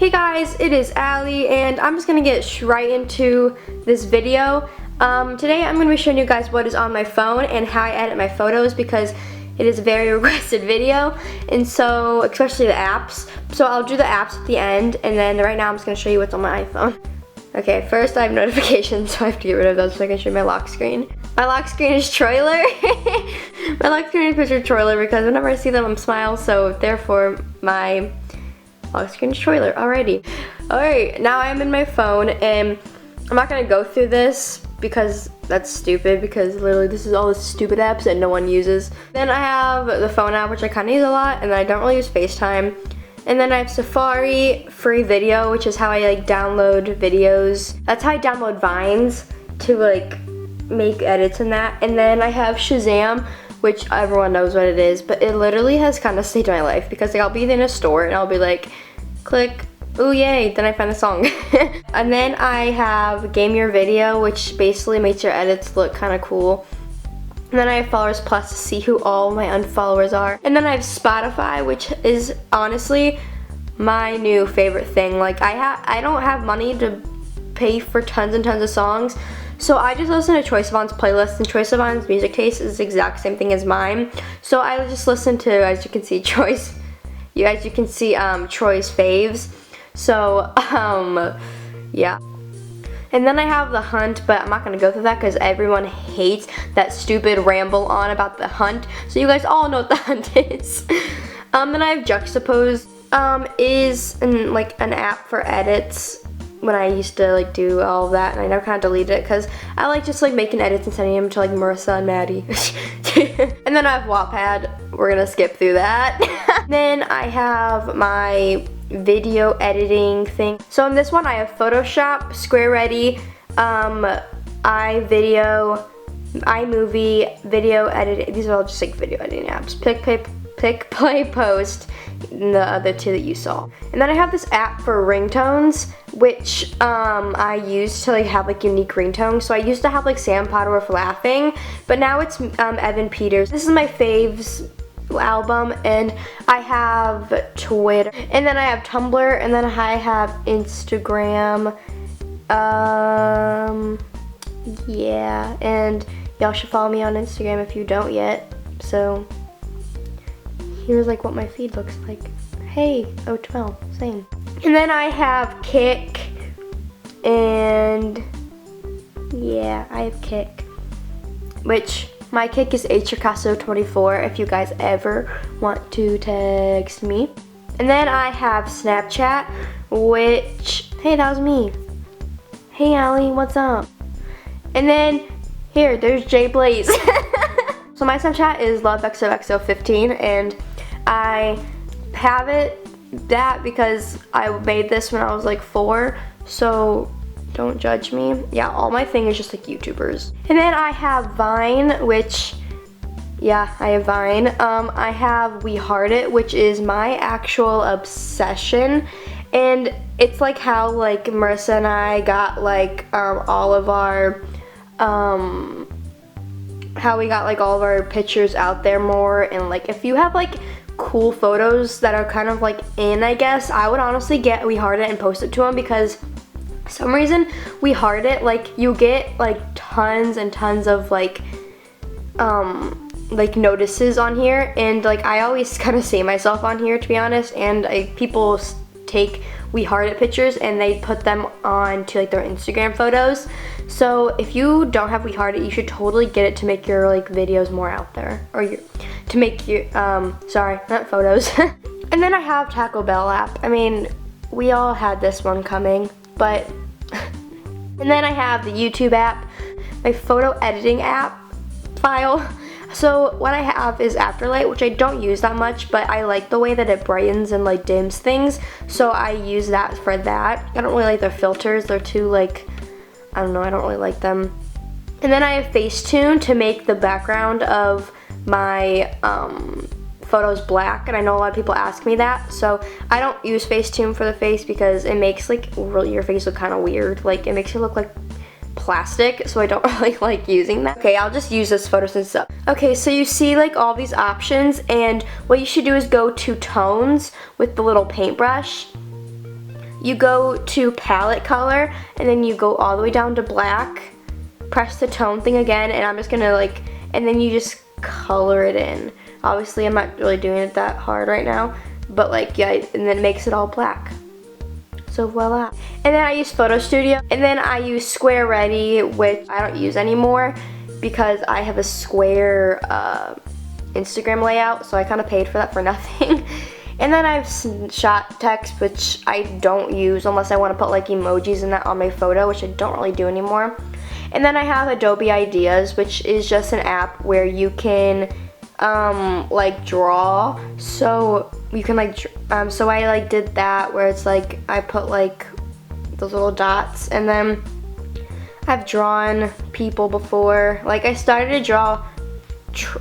Hey guys, it is Allie, and I'm just gonna get right into this video. Today I'm gonna be showing you guys what is on my phone and how I edit my photos because it is a very requested video, and so, especially the apps. So I'll do the apps at the end, and then right now I'm just gonna show you what's on my iPhone. Okay, first I have notifications, so I have to get rid of those so I can show you my lock screen. My lock screen is Troiler. My lock screen is picture Troiler because whenever I see them I'm smile, so therefore my lock screen is Troiler already. Alright, now I'm in my phone and I'm not gonna go through this because that's stupid, because literally this is all the stupid apps that no one uses. Then I have the phone app, which I kind of use a lot, and then I don't really use FaceTime. And then I have Safari free video, which is how I like download videos. That's how I download Vines to like make edits and that. And then I have Shazam, which everyone knows what it is, but it literally has kind of saved my life because like, I'll be in a store and I'll be like, click, ooh yay, then I find the song. And then I have Game Your Video, which basically makes your edits look kind of cool. And then I have Followers Plus to see who all my unfollowers are. And then I have Spotify, which is honestly my new favorite thing. Like I don't have money to pay for tons and tons of songs, so I just listen to Troye Sivan's playlist, and Troye Sivan's music taste is the exact same thing as mine. So I just listen to, as you can see, Troy's faves. So yeah. And then I have The Hunt, but I'm not going to go through that because everyone hates that stupid ramble on about The Hunt. So you guys all know what The Hunt is. Then I have Juxtapose, is an app for edits when I used to like do all of that, and I never kind of deleted it because I like just like making edits and sending them to like Marissa and Maddie. And then I have Wattpad. We're going to skip through that. Then I have my video editing thing. So in this one I have Photoshop, Square Ready, iVideo, iMovie, video editing. These are all just like video editing apps. Pick, Play, Post, and the other two that you saw. And then I have this app for ringtones, which I use to like have like unique ringtones. So I used to have like Sam Potter with Laughing, but now it's Evan Peters. This is my faves album, and I have Twitter, and then I have Tumblr, and then I have Instagram. Yeah, and y'all should follow me on Instagram if you don't yet. So here's like what my feed looks like. Hey, O12, same. And then I have Kick, and yeah, I have Kick, which my Kick is Allie Tricaso 24 if you guys ever want to text me. And then I have Snapchat, which, hey, that was me. Hey Allie, what's up? And then here, there's Jay Blaze. So my Snapchat is LoveXOXO15, and I have that because I made this when I was like 4, so don't judge me. Yeah, all my thing is just like YouTubers. And then I have Vine, which, yeah, I have Vine. I have We Heart It, which is my actual obsession. And it's like how like Marissa and I got like all of our, how we got like all of our pictures out there more. And like if you have like cool photos that are kind of like in, I guess, I would honestly get We Heart It and post it to them, because for some reason We Heart It, like you get like tons and tons of like notices on here, and like I always kind of see myself on here, to be honest, and people take We Heart It pictures and they put them on to like their Instagram photos. So if you don't have We Heart It, you should totally get it to make your like videos more out there, or to make your sorry, not photos. And then I have Taco Bell app. I mean, we all had this one coming, but and then I have the YouTube app, my photo editing app file. So what I have is Afterlight, which I don't use that much, but I like the way that it brightens and like dims things, so I use that for that. I don't really like their filters. They're too like, I don't know, I don't really like them. And then I have Facetune to make the background of my photos black, and I know a lot of people ask me that, so I don't use Facetune for the face because it makes like your face look kind of weird. Like it makes it look like plastic, so I don't really like using that. Okay, I'll just use this photo sense up. Okay, so you see like all these options, and what you should do is go to tones with the little paintbrush. you go to palette color, and then you go all the way down to black, press the tone thing again, and I'm just gonna like, and then you just color it in. Obviously I'm not really doing it that hard right now, but like, yeah, and then it makes it all black. So voila. And then I use Photo Studio, and then I use Square Ready, which I don't use anymore because I have a Square Instagram layout, so I kind of paid for that for nothing. And then I have Shot Text, which I don't use unless I want to put like emojis in that on my photo, which I don't really do anymore. And then I have Adobe Ideas, which is just an app where you can like draw. So you can like, so I like did that where it's like I put like those little dots, and then I've drawn people before. Like I started to draw,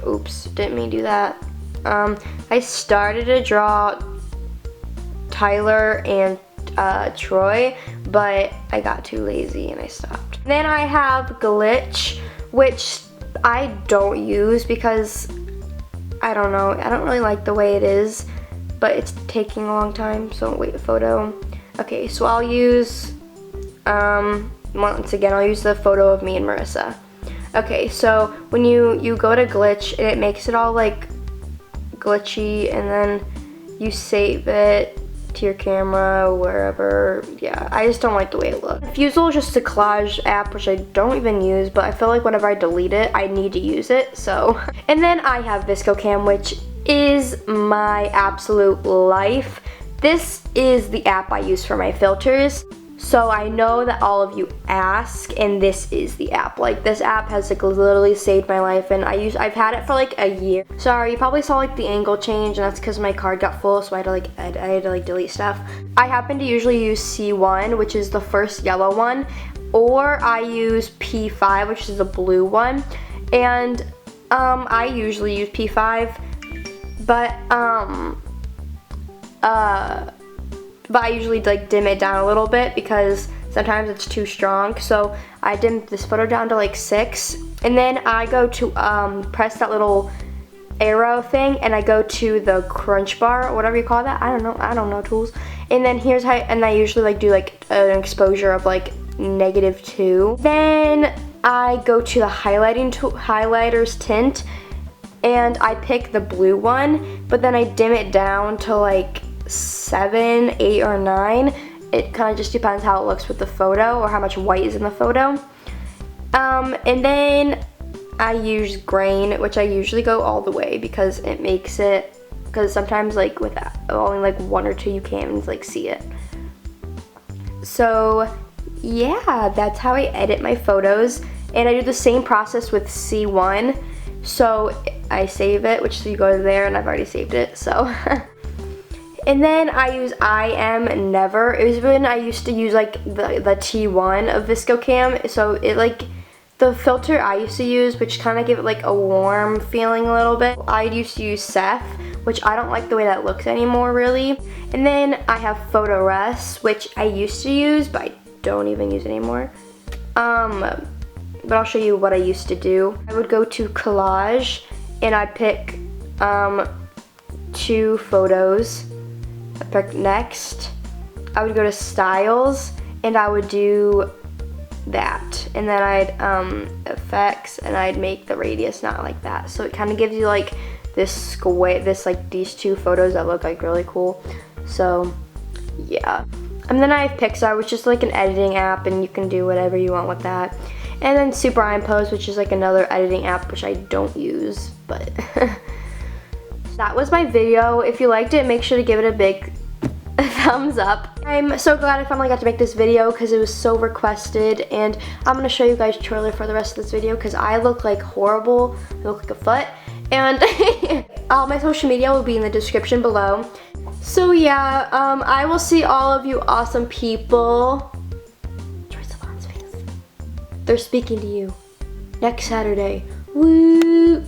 oops, didn't mean to do that. I started to draw Tyler and Troy, but I got too lazy and I stopped. Then I have Glitch, which I don't use because I don't know, I don't really like the way it is, but it's taking a long time, so wait, photo. Okay, so I'll use, once again, I'll use the photo of me and Marissa. Okay, so when you go to Glitch, and it makes it all like glitchy, and then you save it to your camera, wherever. Yeah, I just don't like the way it looks. Fusel is just a collage app, which I don't even use, but I feel like whenever I delete it, I need to use it, so. And then I have ViscoCam, which is my absolute life. This is the app I use for my filters. So I know that all of you ask, and this is the app. Like, this app has like literally saved my life, and I've had it for like a year. Sorry, you probably saw like the angle change, and that's because my card got full, so I had to like delete stuff. I happen to usually use C1, which is the first yellow one, or I use P5, which is the blue one. And I usually use P5, but I usually like dim it down a little bit because sometimes it's too strong. So I dimmed this photo down to like 6, and then I go to press that little arrow thing, and I go to the crunch bar or whatever you call that. I don't know tools. And then here's how, and I usually like do like an exposure of like -2. Then I go to the highlighters tint, and I pick the blue one, but then I dim it down to like 7, 8, or 9. It kind of just depends how it looks with the photo or how much white is in the photo. And then I use grain, which I usually go all the way because it makes it, because sometimes like with only like 1 or 2 you can't like see it. So yeah, that's how I edit my photos, and I do the same process with C1. So I save it, which so you go there, and I've already saved it, so. And then I use I Am Never. It was when I used to use like the T1 of ViscoCam. So it like, the filter I used to use, which kind of gave it like a warm feeling a little bit. I used to use Ceph, which I don't like the way that looks anymore really. And then I have PhotoRest, which I used to use, but I don't even use anymore. But I'll show you what I used to do. I would go to Collage, and I'd pick 2 photos. I pick Next. I would go to Styles, and I would do that. And then I'd Effects, and I'd make the radius not like that. So it kind of gives you like this square, like these 2 photos that look like really cool. So yeah. And then I have Pixar, which is like an editing app, and you can do whatever you want with that. And then Super Impose, which is like another editing app, which I don't use, but that was my video. If you liked it, make sure to give it a big thumbs up. I'm so glad I finally got to make this video because it was so requested, and I'm going to show you guys a trailer for the rest of this video because I look like horrible. I look like a foot. And all my social media will be in the description below. So yeah, I will see all of you awesome people. They're speaking to you next Saturday. Woo!